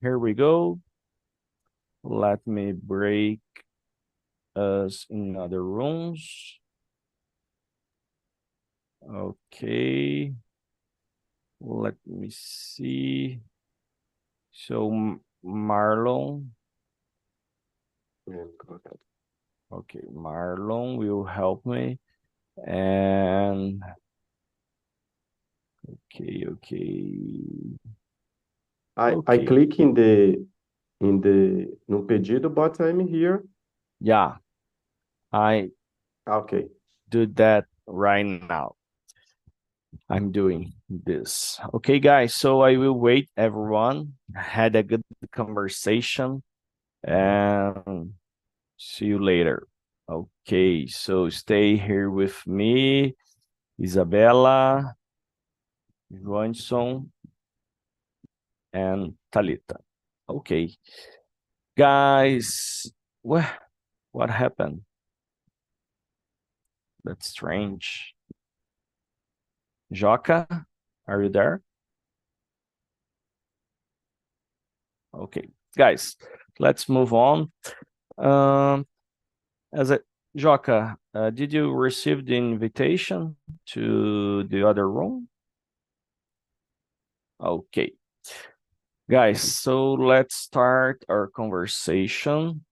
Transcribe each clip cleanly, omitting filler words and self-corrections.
here we go. Let me break us in other rooms. Okay. Let me see. So Marlon. Okay, Marlon will help me. And okay. I click in the no pedido, but I'm here. Yeah, I Okay. do that right now. I'm doing this. Okay, guys, so I will wait everyone. Had a good conversation and see you later. Okay, so stay here with me, Isabella, Johnson, and Talita. Okay, guys, what happened? That's strange. Joca, are you there? Okay, guys, let's move on. Um, as a Joca, did you receive the invitation to the other room? Okay, guys, so let's start our conversation.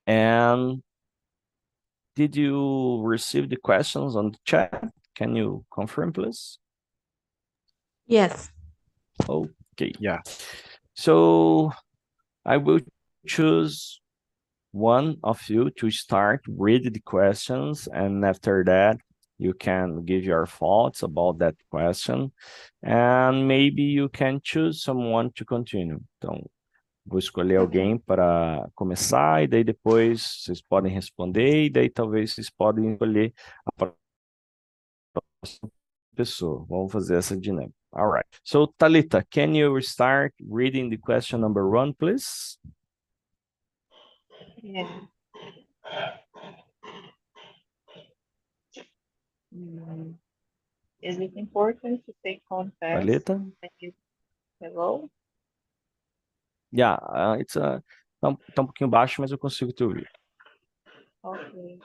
And did you receive the questions on the chat? Can you confirm, please? Yes. Okay, yeah. So I will choose one of you to start read the questions, and after that, you can give your thoughts about that question, and maybe you can choose someone to continue. Então, vou escolher alguém para começar, e daí depois vocês podem responder, e daí talvez vocês podem escolher a próxima pessoa. Vamos fazer essa dinâmica. All right. So, Talita, can you start reading the question number 1, please? Yeah. Is it important to take contests? Talita? Hello? Yeah, tá um pouquinho baixo, mas eu consigo te ouvir. Okay.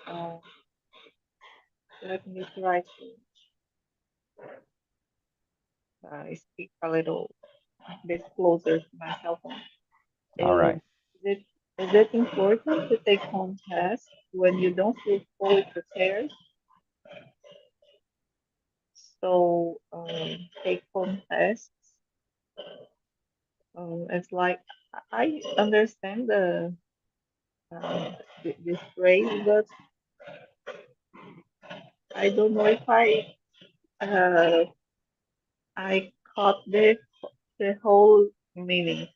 Let me try to speak a little bit closer to my cell phone. All right. Is it important to take contests when you don't feel fully prepared? So take contests. It's like I understand this phrase, but I don't know if I caught the whole meaning.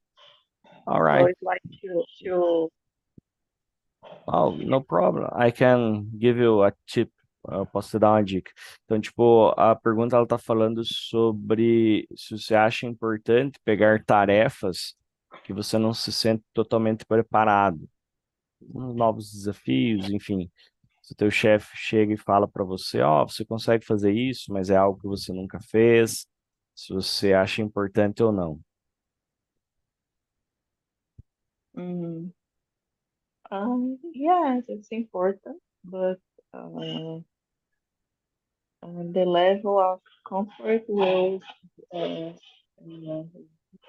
All So right. it's like to Oh, no problem. I can give you a tip. Eu posso te dar uma dica. Então, tipo, a pergunta ela tá falando sobre se você acha importante pegar tarefas que você não se sente totalmente preparado, novos desafios, enfim. Se o teu chefe chega e fala para você, ó, você consegue fazer isso, mas é algo que você nunca fez, se você acha importante ou não. yes, it's important, but uh, the level of comfort uh, uh,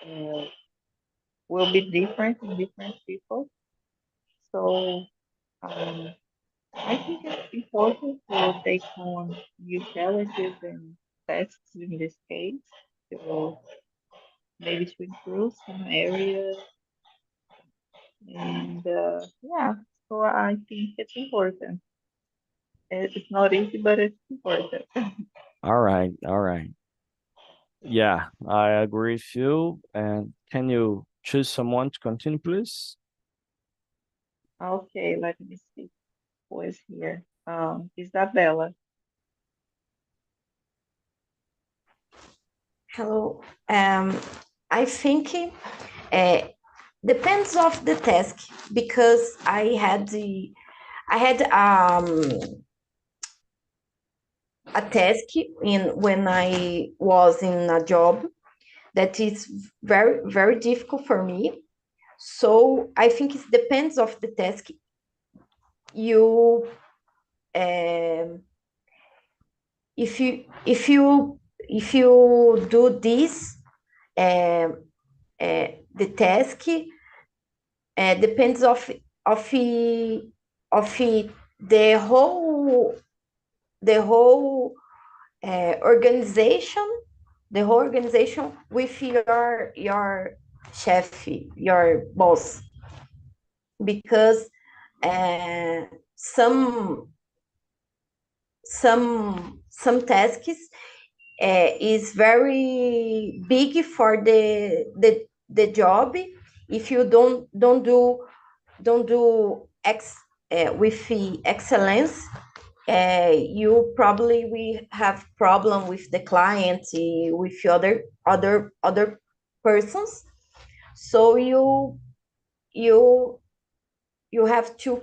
uh, will be different in different people. So um, I think it's important to take on new challenges and tasks in this case to maybe to improve some areas. And yeah, so I think it's important. It's not easy, but it's important. All right, all right. Yeah, I agree with you. And can you choose someone to continue, please? Okay, let me see who is here. Isabella. Hello. I think depends of the task because I had a task in when I was in a job that is very, very difficult for me. So I think it depends of the task. You if you do this, the task depends of of the whole organization, the whole organization with your chef, your boss, because uh, some some tasks is very big for the job. If you don't do with the excellence, you probably will have problem with the client, with other persons. So you you have to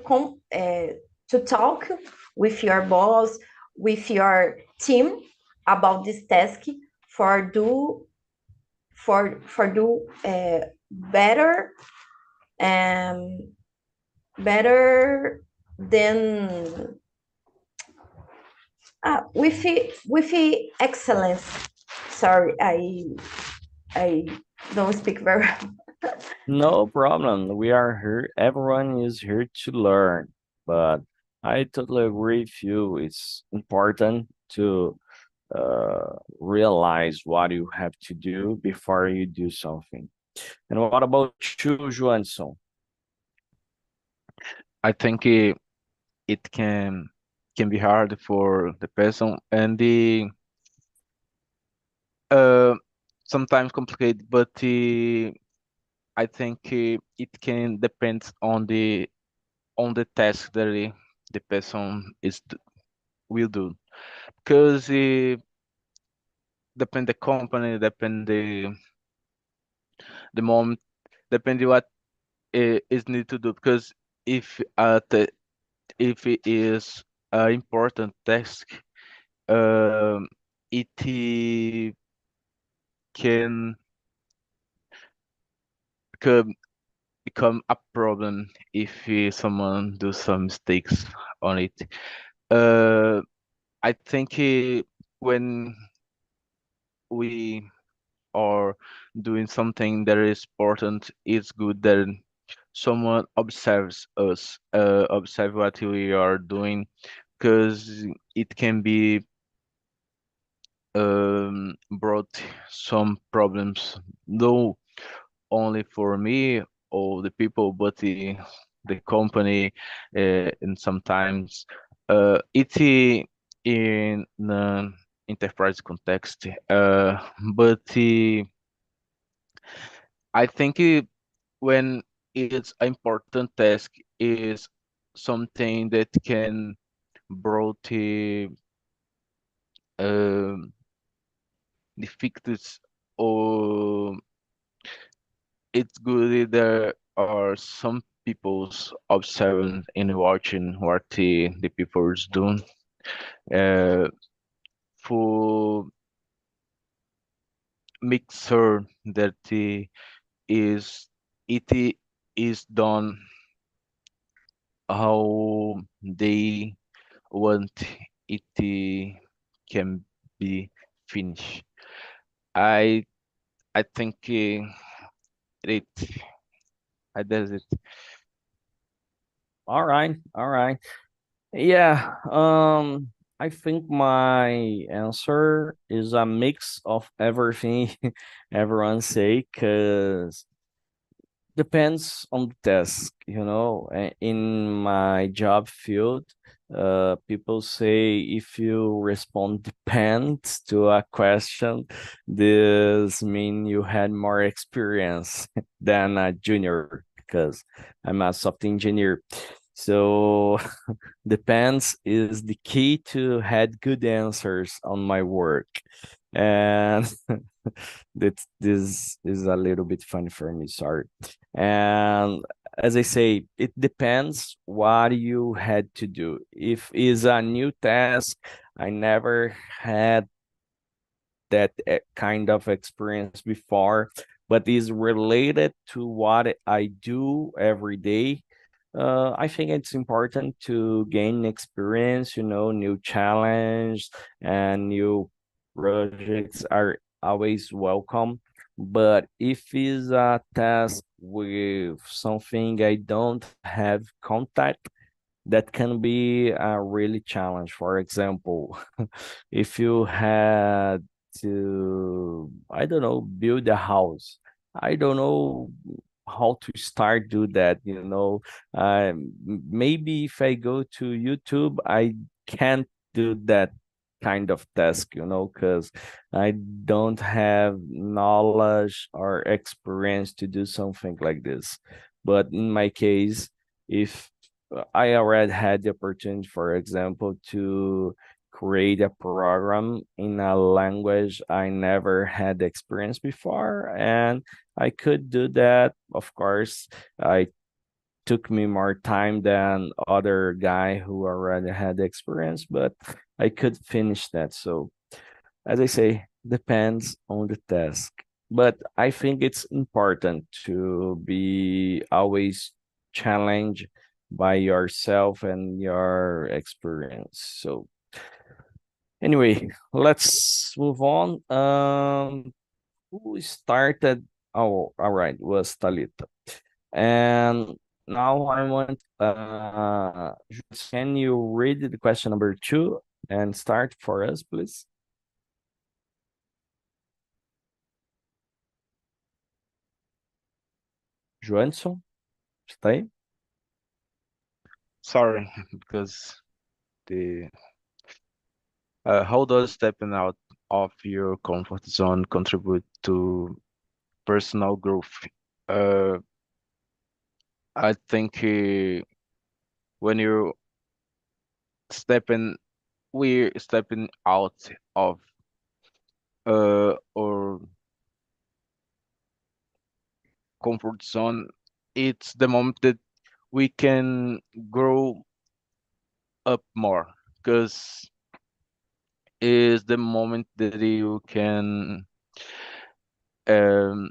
talk with your boss, with your team about this task for do better, um, better than with the excellence. Sorry, I don't speak very well. No problem. We are here. Everyone is here to learn. But I totally agree with you. It's important to realize what you have to do before you do something. And what about you, Joanson? I think it can be hard for the person and the uh sometimes complicated, but I think it can depend on the task that the person will do, because depend the company, depend the moment, depend what is need to do, because if if it is an important task, um, it can become become a problem if someone do some mistakes on it. Uh, I think when we are doing something that is important, it's good that someone observes us, observe what we are doing, because it can be brought some problems, no only for me or the people, but the company, and sometimes it's in the enterprise context. But I think when it's an important task is something that can brought um difficulties, or it's good there are some people's observing and watching what the people is doing, uh, for make sure that is it is done how they want it can be finished. I I think it I does it. All right, all right. Yeah, I think my answer is a mix of everything everyone say, because depends on the task, you know. In my job field, people say if you respond depends to a question, this mean you had more experience than a junior, because I'm a software engineer. So depends is the key to had good answers on my work. And this is a little bit funny for me, sorry. And as I say, it depends what you had to do. If is a new task I never had that kind of experience before, but is related to what I do every day. I think it's important to gain experience, new challenge and new projects are always welcome. But if it's a task with something I don't have contact, that can be a really challenge. For example, if you had to, I don't know, build a house, I don't know how to start do that, maybe if I go to YouTube, I can't do that kind of task, because I don't have knowledge or experience to do something like this. But in my case, if I already had the opportunity, for example, to create a program in a language I never had experience before, and I could do that. Of course, I took me more time than other guy who already had experience, but I could finish that. So as I say, depends on the task. But I think it's important to be always challenged by yourself and your experience. So anyway, let's move on. Who started? Oh, all right, was Talita. And now I want can you read the question number 2 and start for us, please? Joanson, está aí? Sorry, because the how does stepping out of your comfort zone contribute to personal growth? Uh, I think when you stepping, we're stepping out of our comfort zone, it's the moment that we can grow up more, because is the moment that you can um,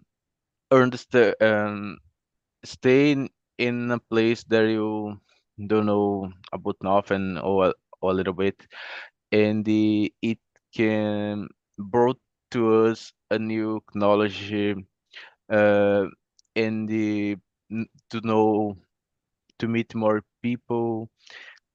earn stay in a place that you don't know about nothing or a little bit, and it can brought to us a new knowledge, uh, and to know, to meet more people.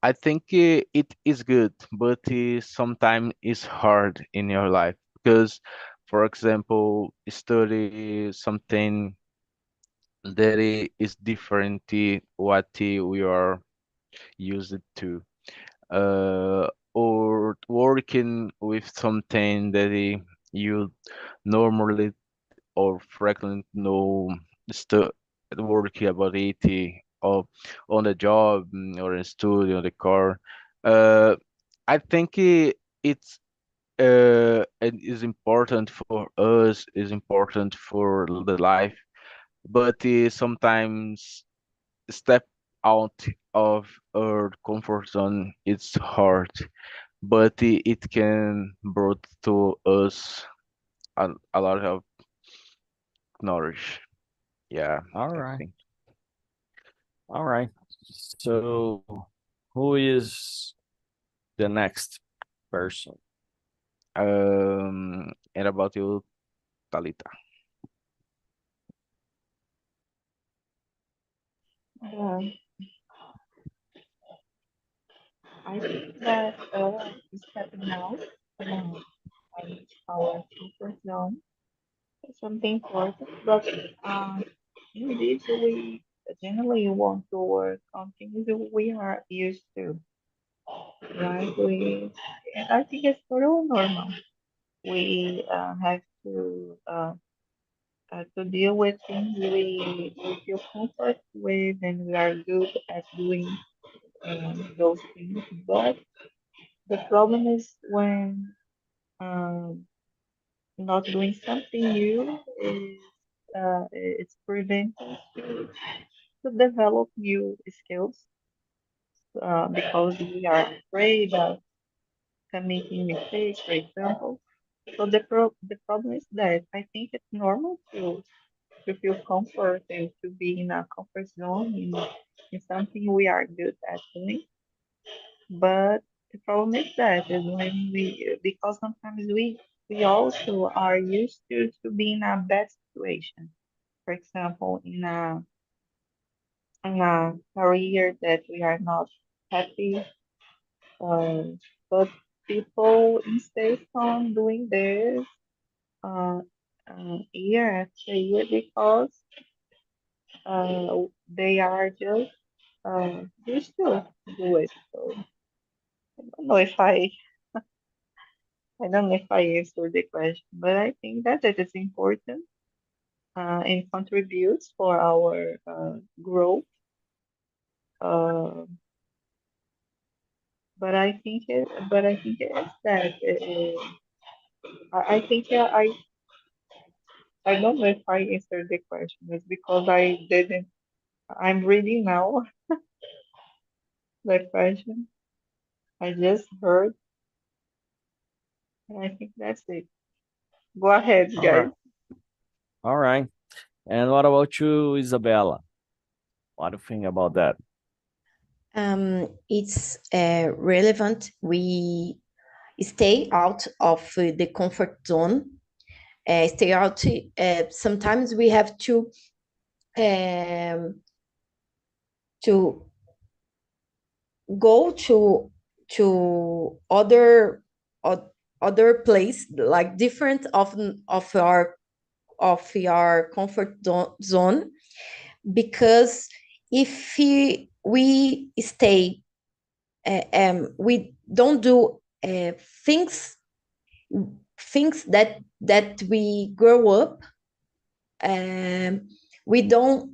I think it is good, but sometimes it's hard in your life because, for example, study something that is different to what we are used to, or working with something that you normally or frequently know stu working about it, or on the job, or in studio, on the car. Uh, I think it's it is important for us, is important for the life, but sometimes step out of our comfort zone, it's hard, but it can brought to us a lot of knowledge. Yeah, All I right. think. All right. So who is the next person? And about you, Talita. Um, I think that stepping out from our comfort zone is something important, but indeed we generally want to work on things that we are used to, right? I think it's totally normal. We have to deal with things we feel comfort with, and we are good at doing those things. But the problem is when um, not doing something new is it's preventing to develop new skills because we are afraid of committing mistakes, for example. So the problem is that I think it's normal to feel comfort and to be in a comfort zone in something we are good at doing. But the problem is that is when because sometimes we also are used to be in a bad situation. For example, in a career that we are not happy, um, but people insist on doing this uh, year after year because they are just used to do it. So I don't know if I don't know if I answered the question, but I think that it is important and contributes for our growth. Uh, but I think it is that. I think I don't know if I answered the question. It's because I didn't. I'm reading now the question. I just heard, and I think that's it. Go ahead, All guys. right. All right. And what about you, Isabella? What do you think about that? It's relevant. We stay out of the comfort zone. Stay out. Sometimes we have um, to go to other place, like different of your comfort zone, because if we stay, we don't do things that we grow up, um, we don't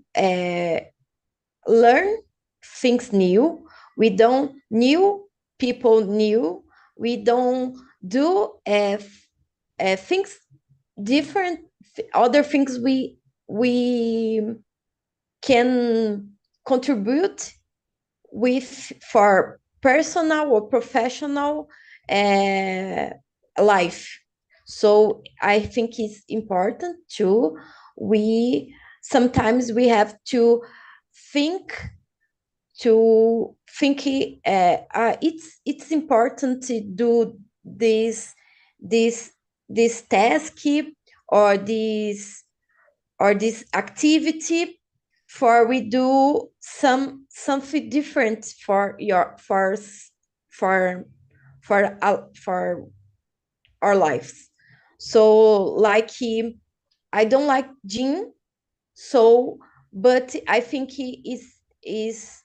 learn things new, we don't new people new, we don't do things different, other things we can contribute with for personal or professional uh, life. So I think it's important too. We sometimes we have think think it's important to do this this task or this activity, for we do something different for your for for our lives. So like I don't like gym, so but I think he is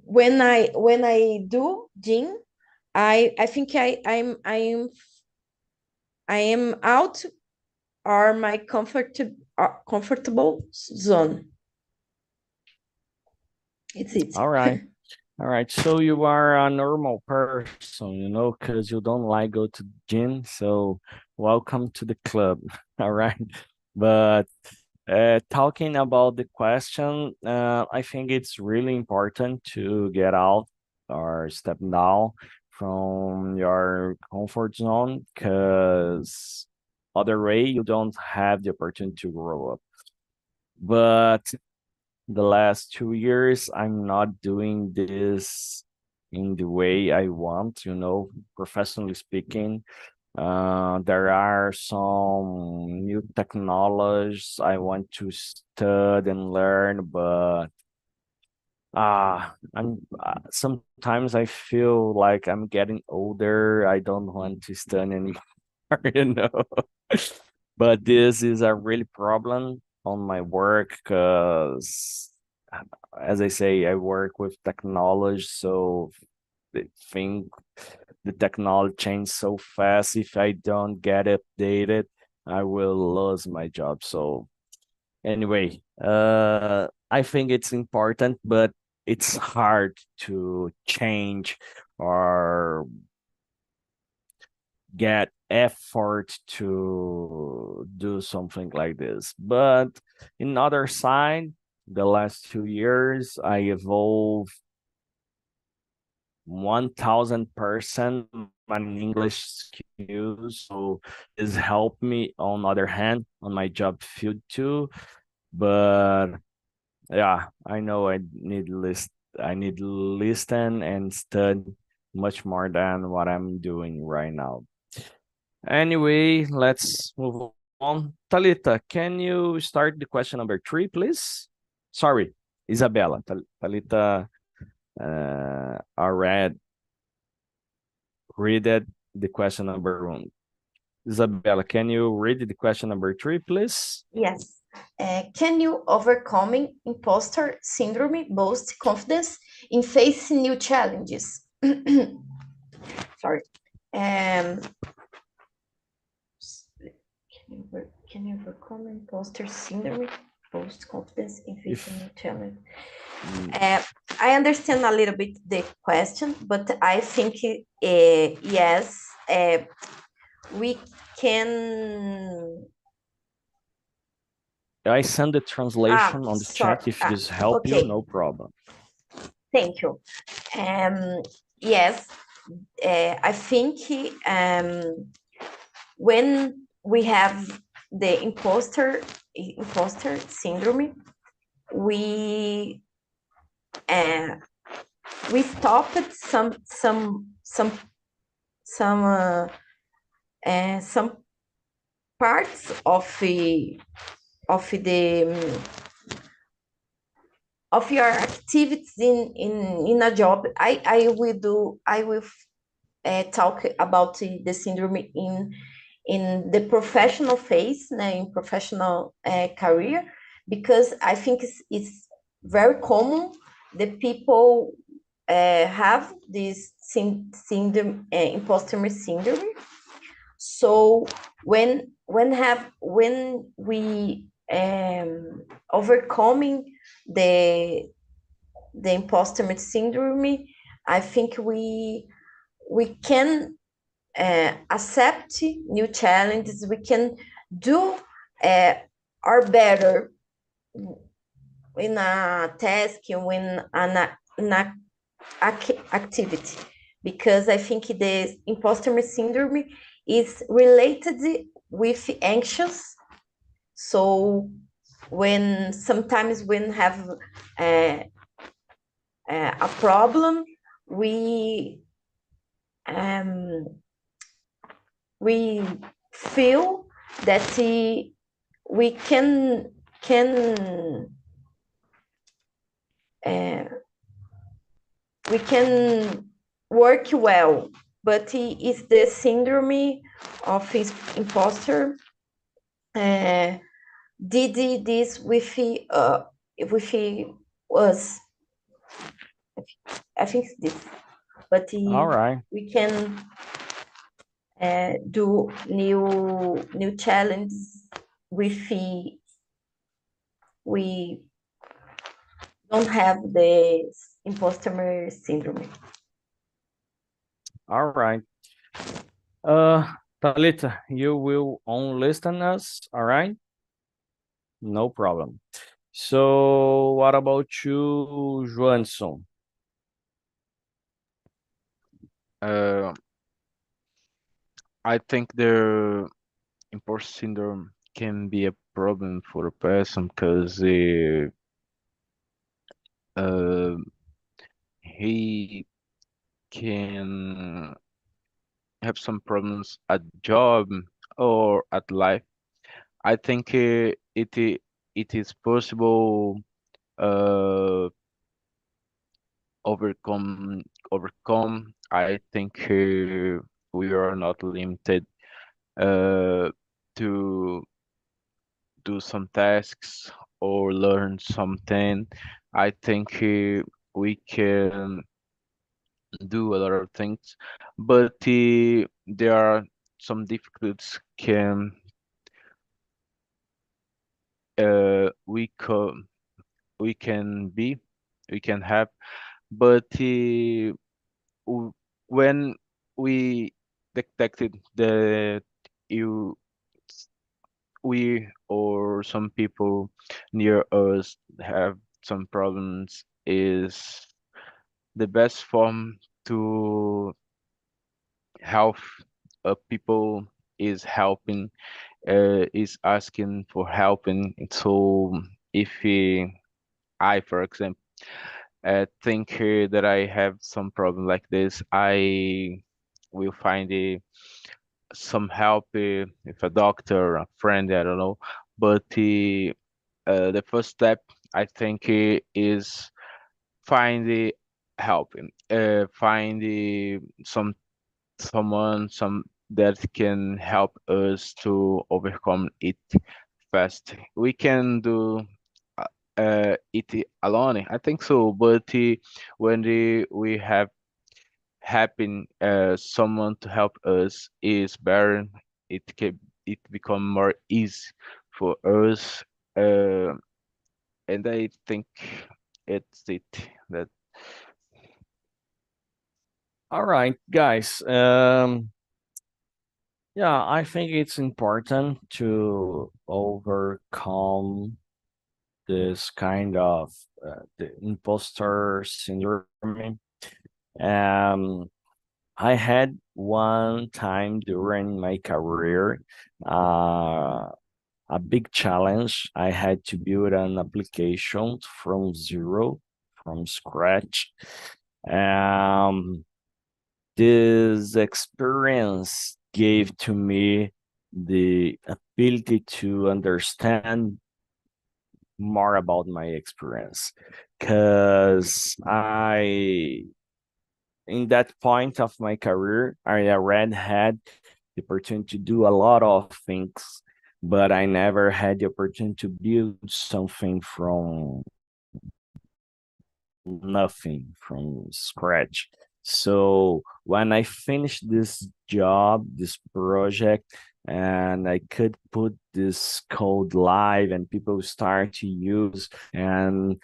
when I do gym, I think I am out or my comfortable zone. It's it. All right. All right. So you are a normal person, because you don't like go to gym. So welcome to the club. All right. But talking about the question, I think it's really important to get out or step down from your comfort zone, because other way you don't have the opportunity to grow up. But the last 2 years, I'm not doing this in the way I want, professionally speaking. There are some new technologies I want to study and learn, but I'm sometimes I feel like I'm getting older. I don't want to study anymore, you know. But this is a really problem on my work because, as I say, I work with technology, so the thing, the technology changes so fast. If I don't get updated, I will lose my job. So anyway, I think it's important, but it's hard to change or get effort to do something like this. But in other side, the last 2 years, I evolved 1000% an English skills, so it's helped me on the other hand on my job field too. But yeah, I know I need to listen and study much more than what I'm doing right now. Anyway, let's move on. Talita, can you start the question number 3, please? Sorry, Isabella. Talita already read it, the question number 1. Isabella, can you read the question number 3, please? Yes. Can you overcoming imposter syndrome boost confidence in facing new challenges? Sorry. Can you overcome imposter syndrome boost confidence in facing new challenge? I understand a little bit the question, but I think yes, we can. I send the translation on the sorry. chat if this help you, Okay. no problem. Thank you. Yes, I think when we have the imposter syndrome, we stopped some parts of your activities in a job. I will talk about the syndrome in the professional phase, in professional career, because I think it's very common that people have this syndrome, imposter syndrome. So when we overcoming the imposter syndrome, I think we can accept new challenges. We can do our better in a task, in an activity, because I think the imposter syndrome is related with anxious. So sometimes when have a problem, we feel that we can we can work well, but it's the syndrome of his imposter did this with us. I think it's this, but All right. we can do new challenges with we don't have the imposter syndrome. All right. Talita, you will on listen us, all right? No problem. So what about you, Joanson? I think the imposter syndrome can be a problem for a person because he can have some problems at job or at life. I think it is possible uh overcome. I think we are not limited to do some tasks or learn something. I think we can do a lot of things, but there are some difficulties we we can be we can have, but when we detected that you we or some people near us have some problems, is the best form to help people is helping, is asking for helping. So if I, for example, think that I have some problem like this, I will find some help with a doctor, a friend, I don't know. But the first step, I think, is find the help, find someone some that can help us to overcome it fast. We can do it alone, I think so, but when we have happen someone to help us is better. It become more easy for us, uh, and I think it's it that. All right, guys. Yeah, I think it's important to overcome this kind of the imposter syndrome. Um, I had one time during my career, uh, a big challenge. I had to build an application from zero, from scratch. Um, this experience gave to me the ability to understand more about my experience because in that point of my career, I already had the opportunity to do a lot of things, but I never had the opportunity to build something from nothing, from scratch. So when I finished this job, this project, and I could put this code live and people start to use, and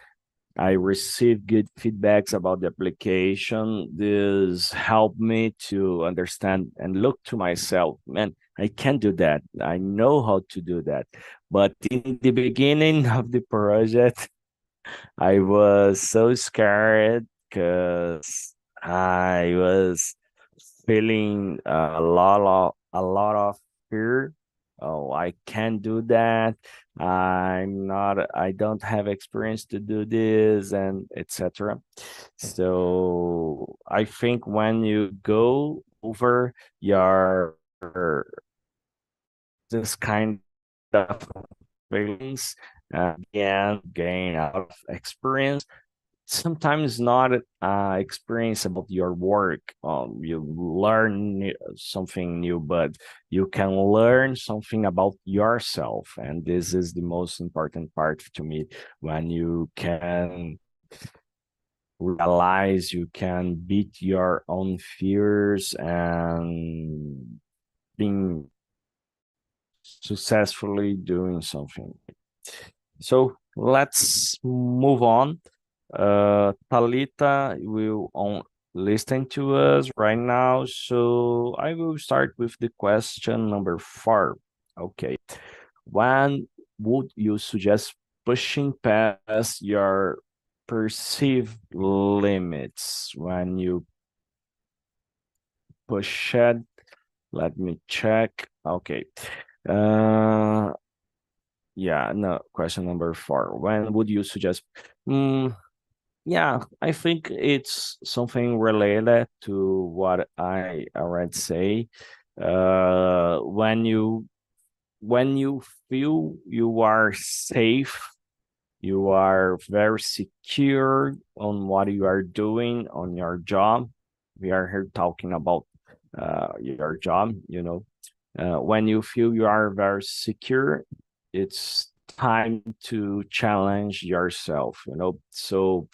I received good feedbacks about the application. This helped me to understand and look to myself, man, I can do that. I know how to do that. But in the beginning of the project, I was so scared because I was feeling a lot of fear. Oh, I can't do that. I don't have experience to do this and etc. So I think when you go over your this kind of feelings and gain out of experience, sometimes not experience about your work. You learn something new, but you can learn something about yourself, and this is the most important part to me. When you can realize you can beat your own fears and being successfully doing something. So let's move on. Talita will listen to us right now. So I will start with the question number 4. Okay. When would you suggest pushing past your perceived limits? When you push it, let me check. Okay. Uh, yeah, no, question number 4. When would you suggest? Mm, yeah, I think it's something related to what I already say. When you feel you are safe, you are very secure on what you are doing on your job. We are here talking about your job, when you feel you are very secure, it's time to challenge yourself, So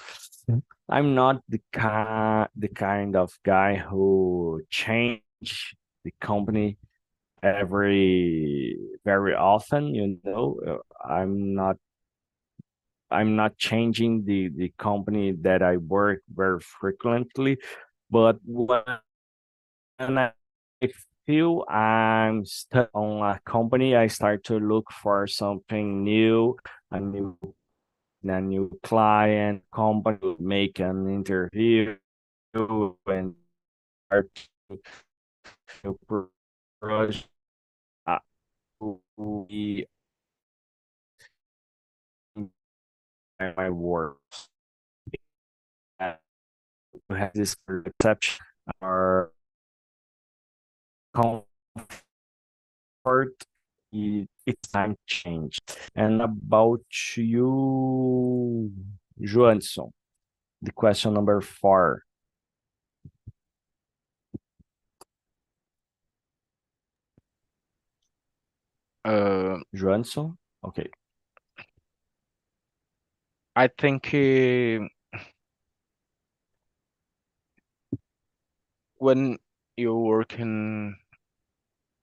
I'm not the kind of guy who change the company every very often, I'm not changing the company that I work very frequently, but when I feel I'm stuck on a company, I start to look for something new, a new a new client, company, make an interview and start meu projeto we my work to have this perception or comfort, it's time to change. And about you, Johansson, the question number 4. Johansson, okay. I think when you're working,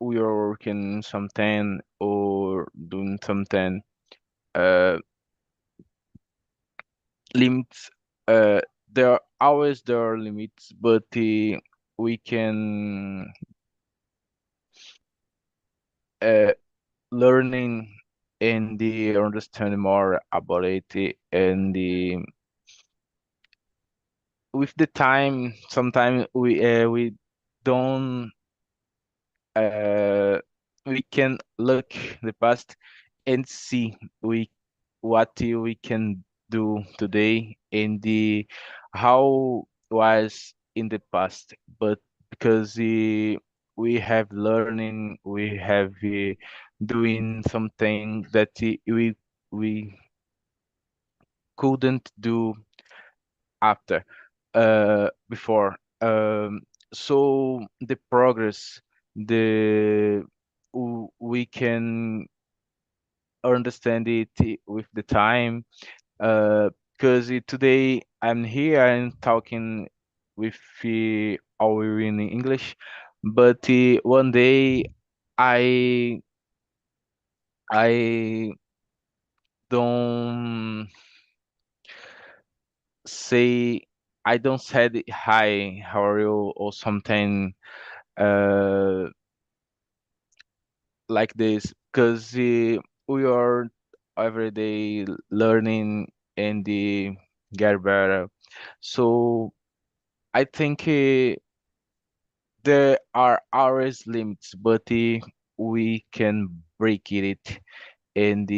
we are working something or doing something, uh, limits, there are limits, but we can learning and the understanding more about it and the with the time sometimes we don't we can look the past and see what we can do today and the how was in the past, but because we have learning, we have doing something that we couldn't do after before. So the progress, the we can understand it with the time. Because today I'm here and talking with all in English, but one day I I don't say I don't said hi, how are you, or something uh like this, because we are every day learning and get better. So I think there are always limits, but we can break it and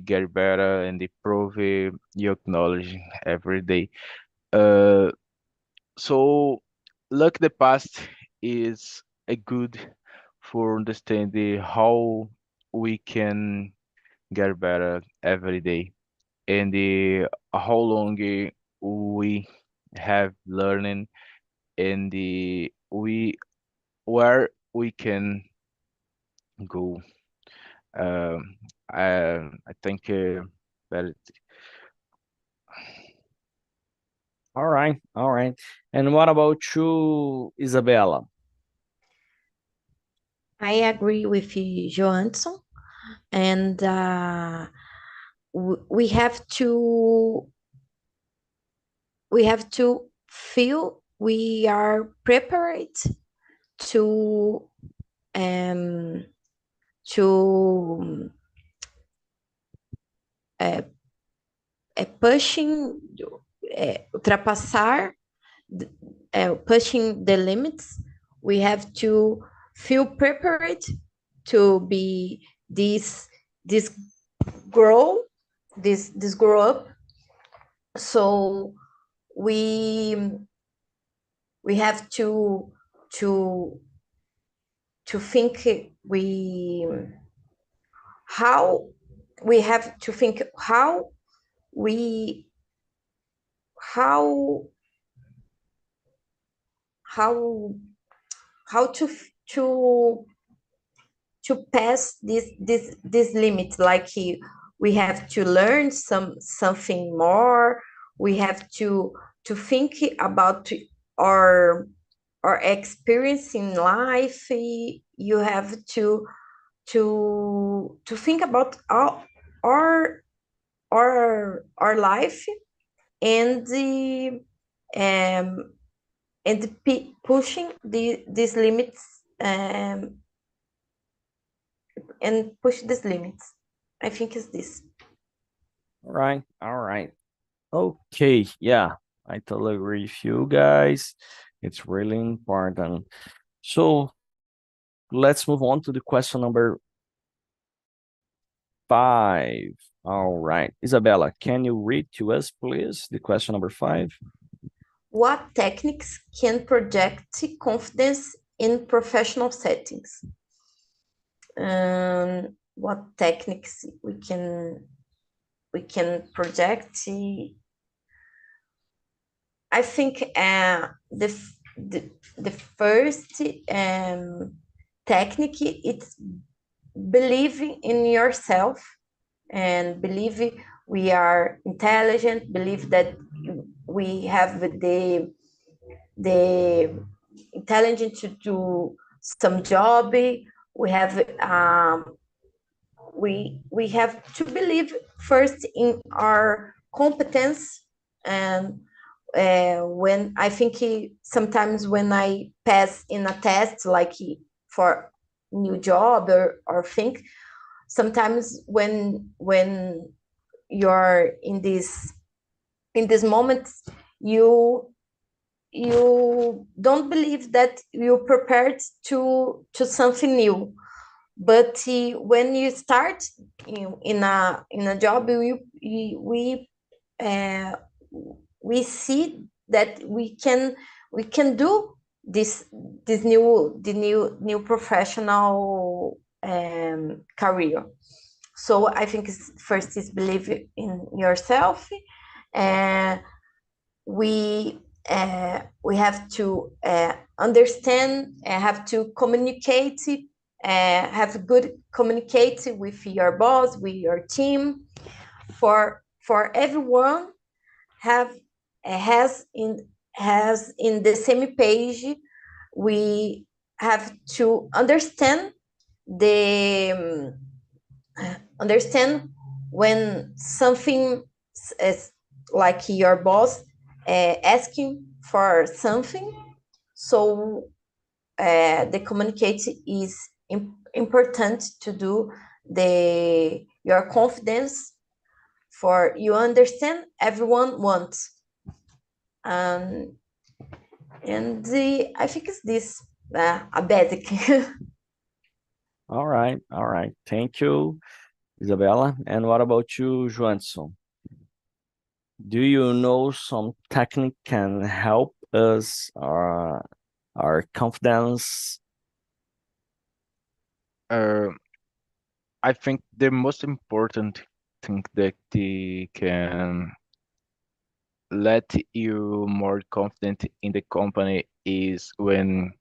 get better and improve you acknowledge every day. Uh, so look the past is a good for understanding how we can get better every day and how long we have learning and we where we can go. Um, I think that All right, all right. And what about you, Isabella? I agree with you, Johansson, and we have to feel we are prepared to um to pushing ultrapassar pushing the limits. We have to feel prepared to be this grow this grow up. So we have to think how we have to think we how how how to pass this limit, like we have to learn something more. We have to think about our experience in life. You have to think about our our life and the pushing these limits, and push these limits. I think it's this. All right, all right. Okay, yeah, I totally agree with you guys. It's really important. So let's move on to the question number 5. All right, Isabella, can you read to us, please, the question number 5? What techniques can project confidence in professional settings? What techniques we can project? I think the first technique it's believing in yourself and believe we are intelligent, believe that we have the intelligence to do some job. We have we have to believe first in our competence. And when I think sometimes when I pass in a test like for new job or think sometimes when you're in this moment you don't believe that you're prepared to something new. But when you start in a job we see that we can do this new professional career. So I think first is believe in yourself. We have to understand, have to communicate, have good communicate with your boss, with your team. For everyone has in the same page. We have to understand when something is like your boss asking for something. So the communicate is important to do your confidence. For you understand everyone wants. And I think it's this a basic. All right. Thank you, Isabella. And what about you, Joanson? Do you know some technique can help us our confidence? I think the most important thing that can let you more confident in the company is when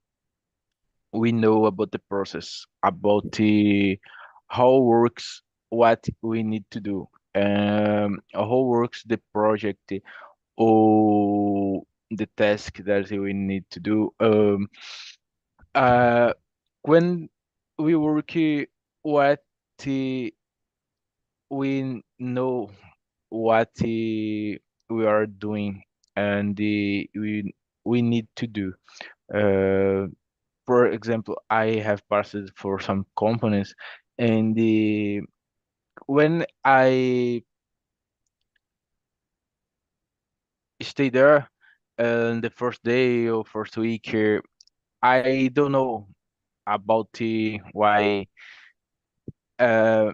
we know about the process, about the how works, what we need to do, how works the project or the task that we need to do. When we work, what we know what we are doing and we need to do. For example, I have passed for some companies, and when I stay there, the first day or first week, I don't know about why uh,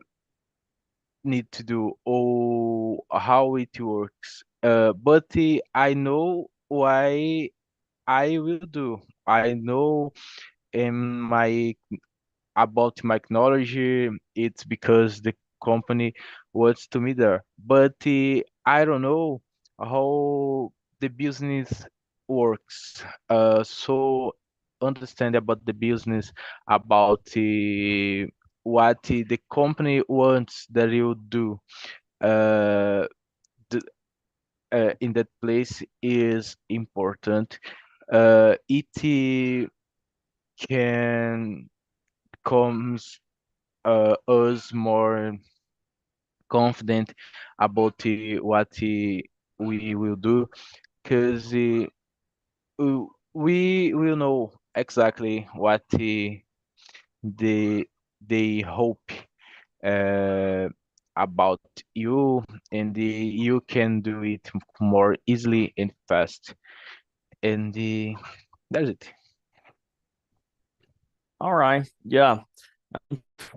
need to do or how it works. But I know why I will do. I know in my about my technology. It's because the company wants to me there. But I don't know how the business works. So understand about the business, about what the company wants that you do. Uh, in that place is important. It can becomes us more confident about what we will do, because we will know exactly what they hope uh, about you, and you can do it more easily and fast. And that's it. All right. Yeah.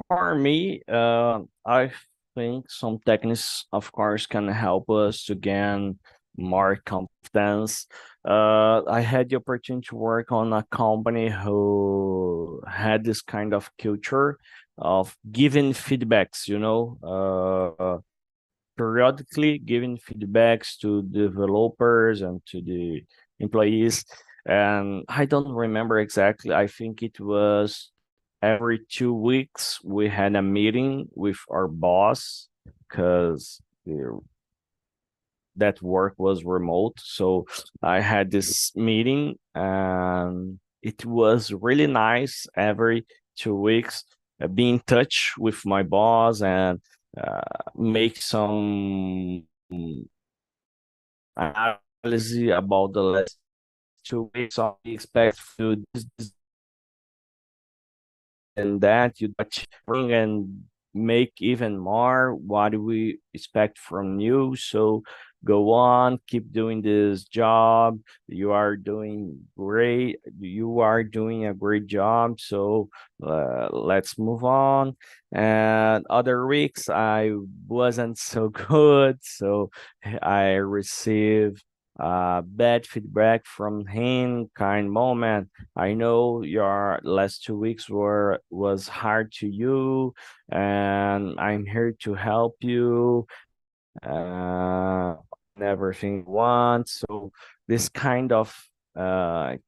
For me, I think some techniques, of course, can help us to gain more confidence. I had the opportunity to work on a company who had this kind of culture of giving feedbacks, periodically giving feedbacks to developers and to the employees. And I don't remember exactly. I think it was every 2 weeks we had a meeting with our boss because that work was remote. So I had this meeting and it was really nice every 2 weeks be in touch with my boss and make some analysis about the last 2 weeks. So I expect to this and that you bring and make even more what we expect from you. So go on, keep doing this job. You are doing great. You are doing a great job. So let's move on. And other weeks I wasn't so good, so I received bad feedback from him. Kind moment, I know your last 2 weeks was hard to you, and I'm here to help you. And everything you want. So this kind of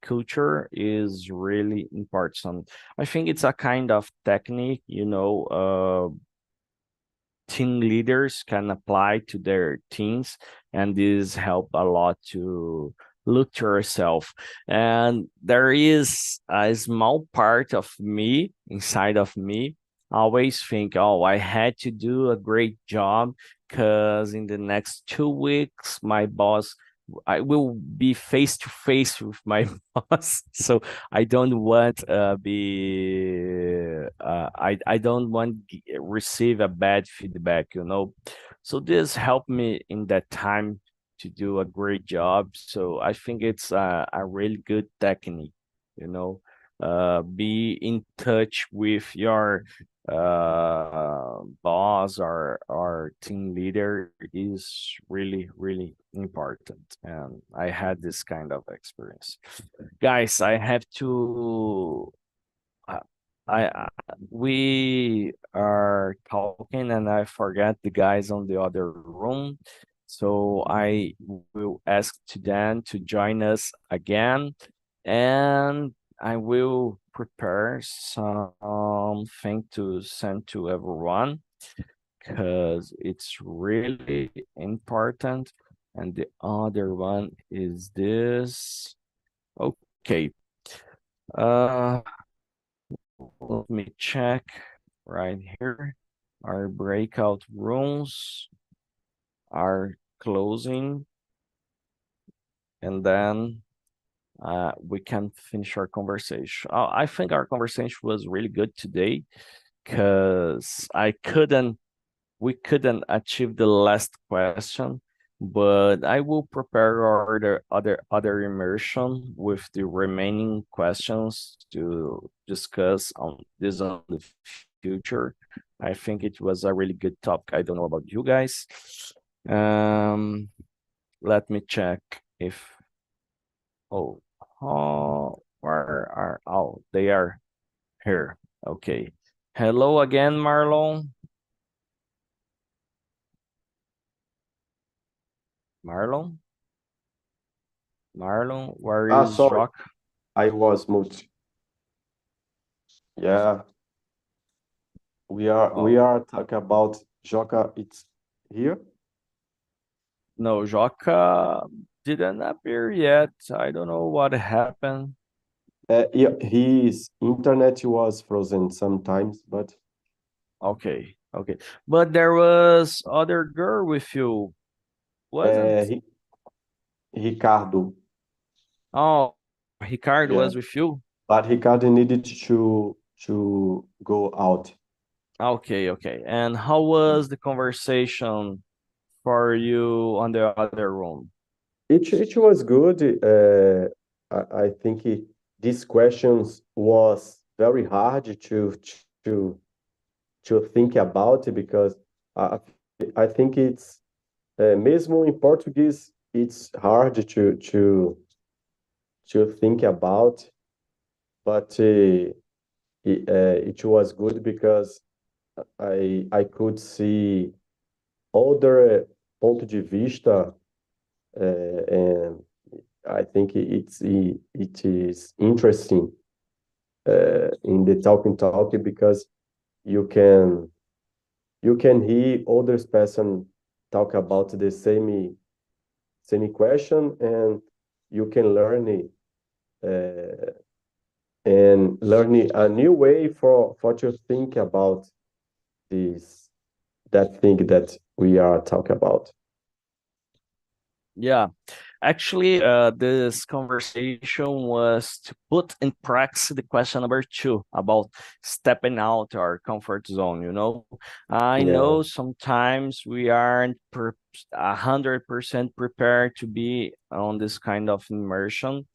culture is really important. I think it's a kind of technique, team leaders can apply to their teams, and this help a lot to look to yourself. And there is a small part of me inside of me always think, oh, I had to do a great job because in the next 2 weeks my boss, I will be face to face with my boss. So I don't want I don't want receive a bad feedback. So this helped me in that time to do a great job. So I think it's a really good technique, you know. Be in touch with your boss or team leader is really, really important. And I had this kind of experience. Guys, I have to uh, we are talking and I forget the guys on the other room. So I will ask to Dan to join us again, and I will prepare something to send to everyone because it's really important. And the other one is this. Okay. Uh, Let me check right here. Our breakout rooms are closing, and then we can finish our conversation. I think our conversation was really good today because we couldn't achieve the last question, but I will prepare our other immersion with the remaining questions to discuss on the future. I think it was a really good topic. I don't know about you guys. Um, Let me check if where are they are here. Okay. Hello again, Marlon. Marlon? Marlon, where is Sorry, Jock? I was mute. Yeah, we are talking about Joca. It's here. No, Joca didn't appear yet. I don't know what happened. Yeah, his internet was frozen sometimes, but Okay, okay. But there was other girl with you, wasn't? he, Ricardo, Oh, Ricardo yeah, was with you? but Ricardo needed to go out. Okay, okay. And how was the conversation for you on the other room? It was good. I think these questions was very hard to think about it, because I think it's mesmo in Portuguese it's hard to think about, but it was good because I could see other ponto de vista, and I think it is interesting in the talking because you can hear others person talk about the same question, and you can learn it, and learn a new way for to think about that thing that we are talking about. Yeah, actually, this conversation was to put in practice the question number 2 about stepping out our comfort zone. I Yeah. know sometimes we aren't 100% prepared to be on this kind of immersion,